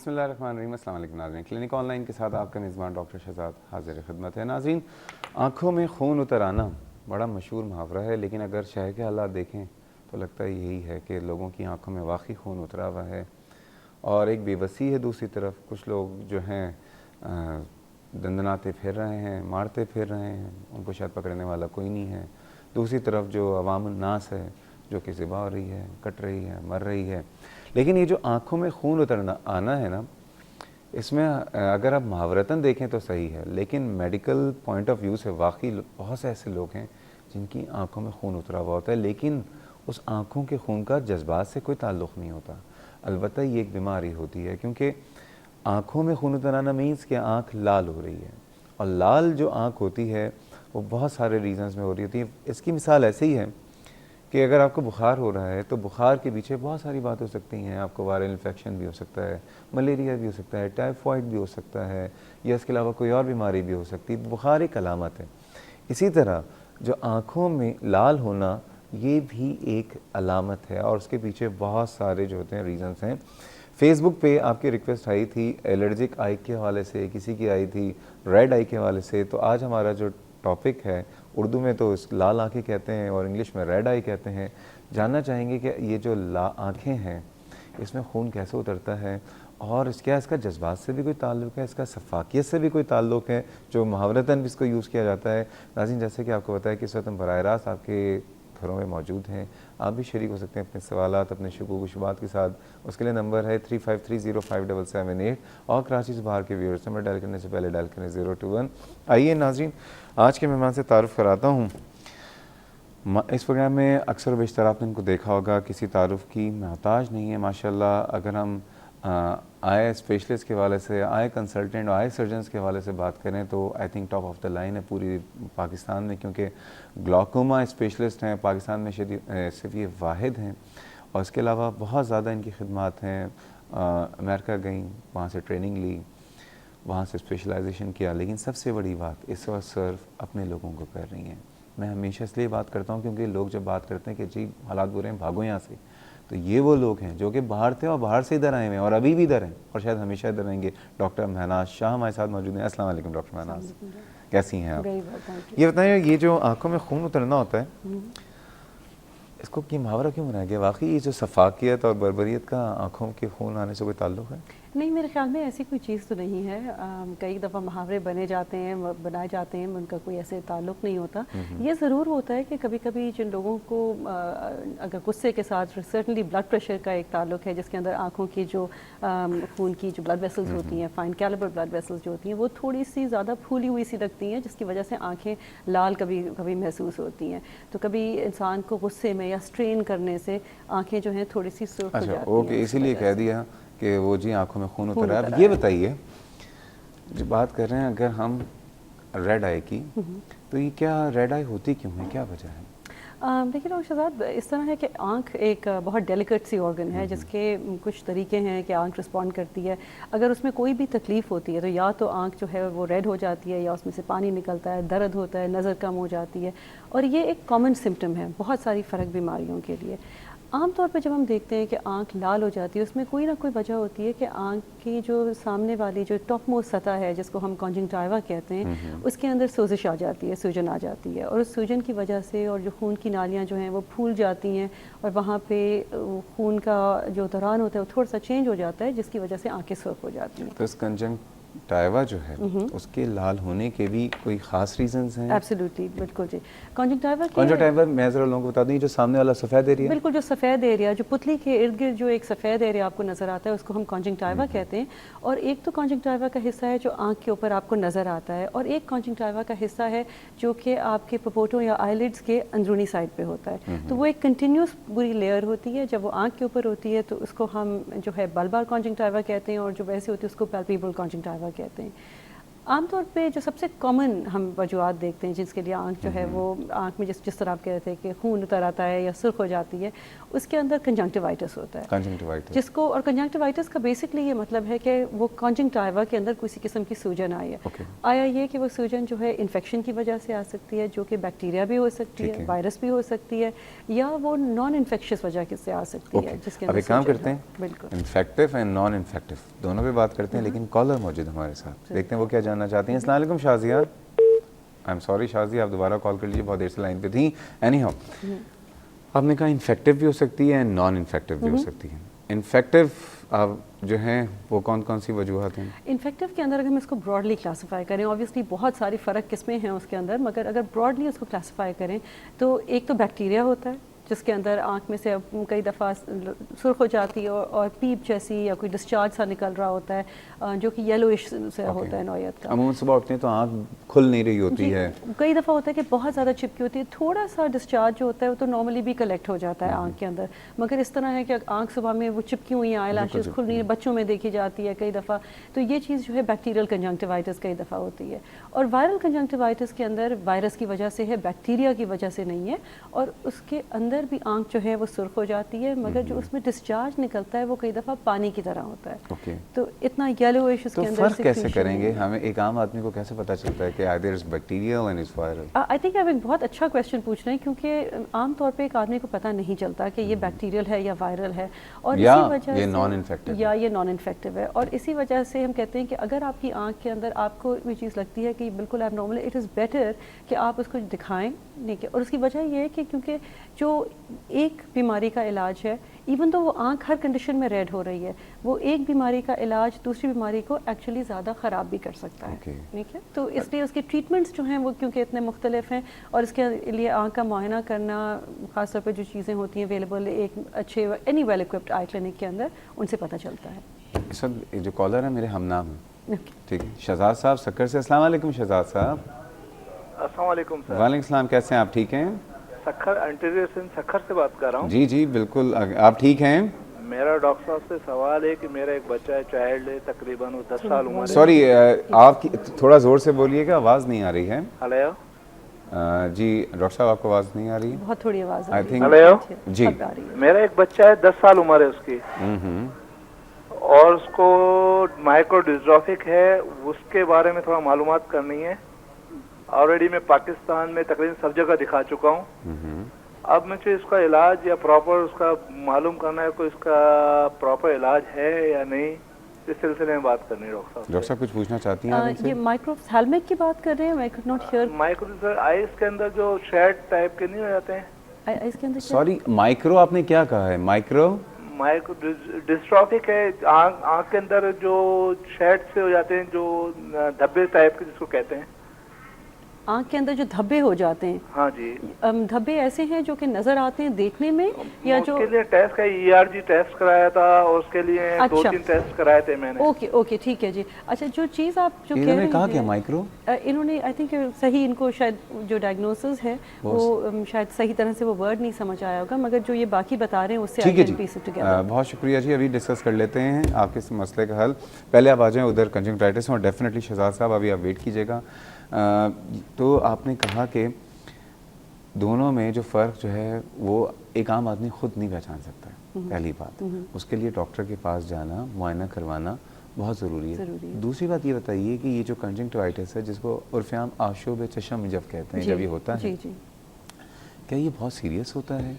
بسم اللہ الرحمن الرحیم. السلام علیکم ناظرین. کلینک آن لائن کے ساتھ آپ کا میزبان ڈاکٹر شہزاد حاضر خدمت ہے. ناظرین, آنکھوں میں خون اتر آنا بڑا مشہور محاورہ ہے, لیکن اگر شہر کے حالات دیکھیں تو لگتا ہے یہی ہے کہ لوگوں کی آنکھوں میں واقعی خون اترا ہوا ہے اور ایک بے بسی ہے. دوسری طرف کچھ لوگ جو ہیں دندناتے پھر رہے ہیں, مارتے پھر رہے ہیں, ان کو شاید پکڑنے والا کوئی نہیں ہے. دوسری طرف جو عوام الناس ہے جو کہ ذبح ہو رہی ہے, کٹ رہی ہے, مر رہی ہے. لیکن یہ جو آنکھوں میں خون اترنا آنا ہے نا, اس میں اگر آپ محاورتاً دیکھیں تو صحیح ہے, لیکن میڈیکل پوائنٹ آف ویو سے واقعی بہت سے ایسے لوگ ہیں جن کی آنکھوں میں خون اترا ہوا ہوتا ہے, لیکن اس آنکھوں کے خون کا جذبات سے کوئی تعلق نہیں ہوتا. البتہ یہ ایک بیماری ہوتی ہے, کیونکہ آنکھوں میں خون اتر آنا مینس کہ آنکھ لال ہو رہی ہے, اور لال جو آنکھ ہوتی ہے وہ بہت سارے ریزنز میں ہو رہی ہوتی ہے. اس کی مثال ایسے ہی ہے کہ اگر آپ کو بخار ہو رہا ہے تو بخار کے پیچھے بہت ساری بات ہو سکتی ہیں. آپ کو وائرل انفیکشن بھی ہو سکتا ہے, ملیریا بھی ہو سکتا ہے, ٹائیفائڈ بھی ہو سکتا ہے, یا اس کے علاوہ کوئی اور بیماری بھی ہو سکتی ہے. بخار ایک علامت ہے. اسی طرح جو آنکھوں میں لال ہونا یہ بھی ایک علامت ہے, اور اس کے پیچھے بہت سارے جو ہوتے ہیں ریزنز ہیں. فیس بک پہ آپ کی ریکویسٹ آئی تھی الرجک آئی کے حوالے سے, کسی کی آئی تھی ریڈ آئی کے حوالے سے. تو آج ہمارا جو ٹاپک ہے, اردو میں تو اس لال آنکھیں کہتے ہیں اور انگلش میں ریڈ آئی کہتے ہیں. جاننا چاہیں گے کہ یہ جو آنکھیں ہیں اس میں خون کیسے اترتا ہے, اور اس کا جذبات سے بھی کوئی تعلق ہے, اس کا شفافیت سے بھی کوئی تعلق ہے جو محاورتاً بھی اس کو یوز کیا جاتا ہے. ناظرین, جیسے کہ آپ کو بتایا کہ اس وقت ہم براہ راست آپ کے گھروں میں موجود ہیں. آپ بھی شریک ہو سکتے ہیں اپنے سوالات, اپنے شکوک و شبہات کے ساتھ. اس کے لیے نمبر ہے 35305778, اور کراچی سے باہر کے ویورز نمبر ڈائل کرنے سے پہلے ڈائل کریں 021. آئیے ناظرین, آج کے مہمان سے تعارف کراتا ہوں. اس پروگرام میں اکثر و بیشتر آپ نے ان کو دیکھا ہوگا, کسی تعارف کی محتاج نہیں ہے ماشاءاللہ. اگر ہم آئے اسپیشلسٹ کے حوالے سے, آئے کنسلٹنٹ, آئے سرجنز کے حوالے سے بات کریں تو I think top of the line ہے پوری پاکستان میں, کیونکہ گلاکوما اسپیشلسٹ ہیں پاکستان میں, صرف یہ واحد ہیں. اور اس کے علاوہ بہت زیادہ ان کی خدمات ہیں. امریکہ گئیں, وہاں سے ٹریننگ لی, وہاں سے اسپیشلائزیشن کیا, لیکن سب سے بڑی بات اس وقت صرف اپنے لوگوں کو کر رہی ہیں. میں ہمیشہ اس لیے بات کرتا ہوں کیونکہ لوگ جب بات کرتے ہیں کہ جی حالات برے ہیں بھاگو یہاں سے, تو یہ وہ لوگ ہیں جو کہ باہر تھے اور باہر سے ادھر آئے ہوئے ہیں اور ابھی بھی ادھر ہیں اور شاید ہمیشہ ادھر رہیں گے. ڈاکٹر مہناز شاہ ہمارے ساتھ موجود ہیں. السلام علیکم ڈاکٹر مہناز, کیسی ہیں آپ؟ یہ بتائیں, یہ جو آنکھوں میں خون اترنا ہوتا ہے اس کو کی محاورہ کیوں بنایا گیا؟ واقعی یہ جو شفافیت اور بربریت کا آنکھوں کے خون آنے سے کوئی تعلق ہے؟ نہیں, میرے خیال میں ایسی کوئی چیز تو نہیں ہے. کئی دفعہ محاورے بنائے جاتے ہیں, ان کا کوئی ایسے تعلق نہیں ہوتا. یہ ضرور ہوتا ہے کہ کبھی کبھی جن لوگوں کو اگر غصے کے ساتھ سرٹنلی بلڈ پریشر کا ایک تعلق ہے, جس کے اندر آنکھوں کی جو خون کی جو بلڈ ویسلز ہوتی ہیں, فائن کیلیبر بلڈ ویسلز جو ہوتی ہیں, وہ تھوڑی سی زیادہ پھولی ہوئی سی لگتی ہیں, جس کی وجہ سے آنکھیں لال کبھی کبھی محسوس ہوتی ہیں. تو کبھی انسان کو غصے میں یا اسٹرین کرنے سے آنکھیں جو ہیں تھوڑی سی سرخ ہو جاتی ہیں. اچھا, اوکے, اسی لیے کہہ دیا کہ وہ جی آنکھوں میں خون اتر رہا ہے. اب یہ بتائیے, جو بات کر رہے ہیں اگر ہم ریڈ آئی کی, تو یہ کیا ریڈ آئی ہوتی کیوں ہے, کیا وجہ ہے؟ دیکھیے ڈاکٹر شہزاد, اس طرح ہے کہ آنکھ ایک بہت ڈیلیکیٹ سی آرگن ہے جس کے کچھ طریقے ہیں کہ آنکھ رسپونڈ کرتی ہے. اگر اس میں کوئی بھی تکلیف ہوتی ہے تو یا تو آنکھ جو ہے وہ ریڈ ہو جاتی ہے, یا اس میں سے پانی نکلتا ہے, درد ہوتا ہے, نظر کم ہو جاتی ہے. اور یہ ایک کامن سمٹم ہے بہت ساری فرق بیماریوں کے لیے. عام طور پہ جب ہم دیکھتے ہیں کہ آنکھ لال ہو جاتی ہے, اس میں کوئی نہ کوئی وجہ ہوتی ہے کہ آنکھ کی جو سامنے والی جو ٹاپ موسٹ سطح ہے, جس کو ہم کانجنکٹائیوا کہتے ہیں, اس کے اندر سوزش آ جاتی ہے, سوجن آ جاتی ہے, اور اس سوجن کی وجہ سے اور جو خون کی نالیاں جو ہیں وہ پھول جاتی ہیں, اور وہاں پہ خون کا جو دوران ہوتا ہے وہ تھوڑا سا چینج ہو جاتا ہے, جس کی وجہ سے آنکھیں سرخ ہو جاتی ہیں. تو اس کنجنکٹائیوا جو ہے اس کے لال ہونے کے بھی کوئی خاص ریزنز ہیں؟ ایبسلیوٹلی, بالکل جی. کنجنکٹائیوا میں ذرا لوگوں کو بتا دیں, جو سامنے والا سفید ایریا, بالکل جو سفید ایریا, جو پتلی کے ارد گرد جو ایک سفید ایریا آپ کو نظر آتا ہے, اس کو ہم کانجنکٹائیوا کہتے ہیں. اور ایک تو کانجنکٹائیوا کا حصہ ہے جو آنکھ کے اوپر آپ کو نظر آتا ہے, اور ایک کانجنکٹائیوا کا حصہ ہے جو کہ آپ کے پپوٹوں یا آئی لڈس کے اندرونی سائڈ پہ ہوتا ہے. تو وہ ایک کنٹینیوس پوری لیئر ہوتی ہے. جب وہ آنکھ کے اوپر ہوتی ہے تو اس کو ہم جو ہے بلبار کانجنکٹائیوا کہتے ہیں, اور جو ویسے ہوتی ہے اس کو پیلپیبل کانجنکٹائیوا کہتے ہیں. عام طور پہ جو سب سے کامن ہم وجوہات دیکھتے ہیں جس کے لیے آنکھ جو ہے وہ آنکھ میں جس طرح آپ کہہ رہے تھے کہ خون اتر آتا ہے یا سرخ ہو جاتی ہے، اس کے اندر کنجنکٹیوائٹس ہوتا ہے، کنجنکٹیوائٹس جس کو، اور کنجنکٹیوائٹس کا بیسکلی یہ مطلب ہے کہ وہ کنجنکٹیوا کے اندر کسی قسم کی سوجن آئی ہے، آیا یہ کہ وہ سوجن جو ہے انفیکشن کی وجہ سے آ سکتی ہے، جو کہ بیکٹیریا بھی ہو سکتی ہے، وائرس بھی ہو سکتی ہے، یا وہ نان انفیکشس وجہ سے آ سکتی ہے جس کے اب اندر ایک کام کرتے ہیں، بالکل انفیکٹو اینڈ نان انفیکٹو دونوں پہ بات کرتے ہیں، لیکن کالر موجود ہمارے ساتھ، دیکھتے ہیں وہ کیا جاننا چاہتی ہیں۔ السلام علیکم Shazia, I am sorry Shazia آپ دوبارہ کال کر لیجیے، بہت دیر سے لائن پہ تھیں۔ اینی ہاؤ آپ نے کہا انفیکٹو بھی ہو سکتی ہے نان انفیکٹو بھی ہو سکتی ہے، انفیکٹو جو ہیں وہ کون کون سی وجوہات ہیں؟ انفیکٹو کے اندر اگر ہم اس کو براڈلی کلاسیفائی کریں، اوبویسلی بہت ساری فرق قسمیں ہیں اس کے اندر، مگر اگر براڈلی اس کو کلاسیفائی کریں تو ایک تو بیکٹیریا ہوتا ہے جس کے اندر آنکھ میں سے کئی دفعہ سرخ ہو جاتی ہے اور پیپ جیسی یا کوئی ڈسچارج سا نکل رہا ہوتا ہے جو کہ یلوئش سے ہوتا ہے نوعیت کا۔ عموماً صبح اٹھتے ہیں تو آنکھ کھل نہیں رہی ہوتی ہے، کئی دفعہ ہوتا ہے کہ بہت زیادہ چپکی ہوتی ہے، تھوڑا سا ڈسچارج جو ہوتا ہے وہ تو نارملی بھی کلیکٹ ہو جاتا ہے آنکھ کے اندر، مگر اس طرح ہے کہ آنکھ صبح میں وہ چپکی ہوئی آئی لاشز کھل رہی ہے، بچوں میں دیکھی جاتی ہے کئی دفعہ، تو یہ چیز جو ہے بیکٹیریل کنجنکٹیوائٹس کئی دفعہ ہوتی ہے۔ اور وائرل کنجنکٹیوائٹس کے اندر وائرس کی وجہ سے ہے، بیکٹیریا کی وجہ سے نہیں ہے، اور اس کے اندر بھی آنکھ جو ہے وہ سرخ ہو جاتی ہے، مگر جو اس میں ڈسچارج نکلتا ہے وہ کئی دفعہ پانی کی طرح ہوتا ہے، تو اتنا یلوئش اس کے اندر۔ تو فرق کیسے کریں گے ہمیں، ایک عام آدمی کو کیسے پتہ چلتا ہے کہ either it's bacterial and it's viral؟ I think آپ ایک بہت اچھا کویشچن پوچھ رہے ہیں، کیونکہ عام طور پہ ایک آدمی کو پتہ نہیں چلتا کہ یہ بیکٹیریل ہے یا وائرل ہے، اور اسی وجہ یہ نان انفیکٹو یا یہ نان انفیکٹو ہے، اور اسی وجہ سے ہم کہتے ہیں کہ اگر آپ کی آنکھ کے اندر آپ کو یہ چیز لگتی ہے کہ بالکل ایب نارمل ہے، اٹ از بیٹر کہ آپ اس کو دکھائیں، اور اس کی وجہ یہ ہے کہ کیونکہ جو ایک بیماری کا علاج ہے، ایون تو وہ آنکھ ہر کنڈیشن میں ریڈ ہو رہی ہے، وہ ایک بیماری کا علاج دوسری بیماری کو ایکچولی زیادہ خراب بھی کر سکتا ہے، ٹھیک ہے، تو اس لیے اس کے ٹریٹمنٹس جو ہیں وہ کیونکہ اتنے مختلف ہیں، اور اس کے لیے آنکھ کا معائنہ کرنا، خاص طور پہ جو چیزیں ہوتی ہیں اویلیبل ایک اچھے اینی ویل اکوپڈ آئی کلینک کے اندر، ان سے پتہ چلتا ہے۔ اس وقت جو کالر ہے میرے ہم نام ہیں، ٹھیک ہے، شہزاد صاحب سکر سے۔ السلام علیکم شہزاد صاحب۔ السلام علیکم سر۔ وعلیکم السلام، کیسے ہیں آپ؟ ٹھیک ہیں؟ سکھر انٹیریئر سے سکھر سے بات کر رہا ہوں۔ جی جی بالکل، آپ ٹھیک ہیں؟ میرا ڈاکٹر صاحب سے سوال ہے کہ میرا ایک بچہ ہے، چائلڈ ہے، تقریباً 10 سال عمر ہے۔ سوری آپ تھوڑا زور سے بولیے گا، آواز نہیں آ رہی ہے۔ ہلو جی ڈاکٹر صاحب آپ کو آواز نہیں آ رہی ہے؟ بہت تھوڑی آواز آئی تھنک ہلو جی، میرا ایک بچہ ہے، 10 سال عمر ہے اس کی، اور اس کو مائکرو ڈسٹرافک ہے، اس کے بارے میں تھوڑا معلومات کرنی ہے۔ آلریڈی میں پاکستان میں تقریباً سب جگہ دکھا چکا ہوں، اب مجھے اس کا علاج یا پراپر اس کا معلوم کرنا ہے کوئی اس کا پراپر علاج ہے یا نہیں، اس سلسلے میں بات کرنی ہے ڈاکٹر صاحب۔ ڈاکٹر صاحب کچھ پوچھنا چاہتی ہیں آپ ان سے؟ یہ مائکرو ہیلمٹ کی بات کر رہے ہیں؟ Micro not here, micro ice کے اندر جو شیڈ ٹائپ کے نہیں ہو جاتے ہیں، اس کے اندر سوری مائکرو آپ نے کیا کہا ہے؟ مائکرو ڈسٹرافک ہے، آنکھ کے اندر جو شیڈ سے ہو جاتے ہیں، جو دھبے ٹائپ کے جس کو کہتے ہیں، آنکھ کے اندر جو دھبے ہو جاتے ہیں۔ ہاں جی، دھبے ایسے ہیں جو کہ نظر آتے ہیں دیکھنے میں، یا جو اس کے لیے ٹیسٹ کا ERG ٹیسٹ کرایا تھا، اور اس کے لیے 2-3 ٹیسٹ کرائے تھے میں نے۔ اوکے ٹھیک ہے جی۔ اچھا جو چیز آپ جو کہہ رہے ہیں، کہا کیا مائکرو، انہوں نے آئی تھنک صحیح، ان کو شاید جو ڈائگنوسس ہے وہ شاید صحیح طرح سے وہ ورڈ نہیں سمجھ آیا ہوگا، مگر جو یہ باقی بتا رہے ہیں اس سے ٹھیک ہے جی، بہت شکریہ جی۔ ابھی ڈسکس کر لیتے ہیں آپ کے اس مسئلے کا حل، پہلے آپ آ جائیں ادھر کنجنکٹائٹس، اور ڈیفینیٹلی شہزاد صاحب ابھی آپ ویٹ کیجیے گا۔ تو آپ نے کہا کہ دونوں میں جو فرق جو ہے وہ ایک عام آدمی خود نہیں پہچان سکتا ہے، پہلی بات، اس کے لیے ڈاکٹر کے پاس جانا، معائنہ کروانا بہت ضروری ہے۔ دوسری بات یہ بتائیے کہ یہ جو کنجنکٹیوائٹس ہے جس کو عرف عام آشوب چشم جب کہتے ہیں، جب یہ ہوتا ہے کیا یہ بہت سیریس ہوتا ہے؟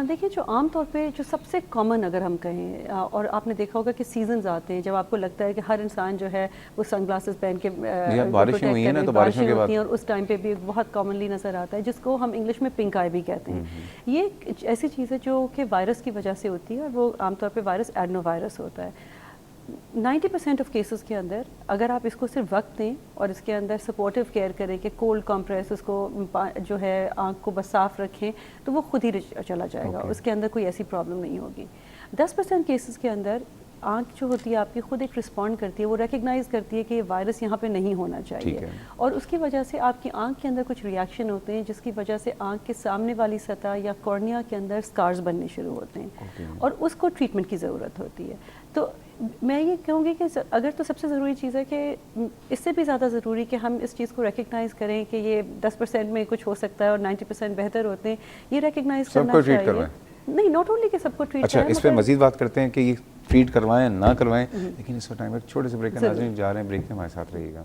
دیکھیں جو عام طور پہ جو سب سے کامن اگر ہم کہیں، اور آپ نے دیکھا ہوگا کہ سیزنز آتے ہیں جب آپ کو لگتا ہے کہ ہر انسان جو ہے وہ سن گلاسز پہن کے بارشیں ہوئی ہیں نا، تو بارشوں کے بعد، اور اس ٹائم پہ بھی بہت کامنلی نظر آتا ہے، جس کو ہم انگلش میں پنک آئی بھی کہتے ہیں۔ یہ ایسی چیز ہے جو کہ وائرس کی وجہ سے ہوتی ہے، اور وہ عام طور پہ وائرس ایڈنو وائرس ہوتا ہے۔ 90% آف کیسز کے اندر اگر آپ اس کو صرف وقت دیں اور اس کے اندر سپورٹیو کیئر کریں کہ کولڈ کمپریس اس کو جو ہے آنکھ کو بس صاف رکھیں، تو وہ خود ہی چلا جائے گا، اس کے اندر کوئی ایسی پرابلم نہیں ہوگی۔ 10% کیسز کے اندر آنکھ جو ہوتی ہے آپ کی خود ایک رسپونڈ کرتی ہے، وہ ریکگنائز کرتی ہے کہ یہ وائرس یہاں پہ نہیں ہونا چاہیے، اور اس کی وجہ سے آپ کی آنکھ کے اندر کچھ ریاکشن ہوتے ہیں جس کی وجہ سے آنکھ کے سامنے والی سطح یا کارنیا کے اندر سکارز بننے شروع ہوتے ہیں، اور اس کو ٹریٹمنٹ کی ضرورت ہوتی ہے۔ تو میں یہ کہوں گی کہ اگر تو سب سے ضروری چیز ہے کہ اس سے بھی زیادہ ضروری کہ ہم اس چیز کو ریکگنائز کریں کہ یہ 10% میں کچھ ہو سکتا ہے اور 90% بہتر ہوتے ہیں، یہ ریکگنائز کرنا چاہیے. سب کو ٹریٹ کروائیں. نہیں، ناٹ اونلی کہ سب کو ٹریٹ اچھا اس پہ مزید بات کرتے ہیں کہ یہ ٹریٹ کروائیں نہ کروائیں، لیکن اس وقت ٹائم ایک چھوٹے سے بریک کا ناظرین جا رہے ہیں، بریک میں ہمارے ساتھ رہیے گا.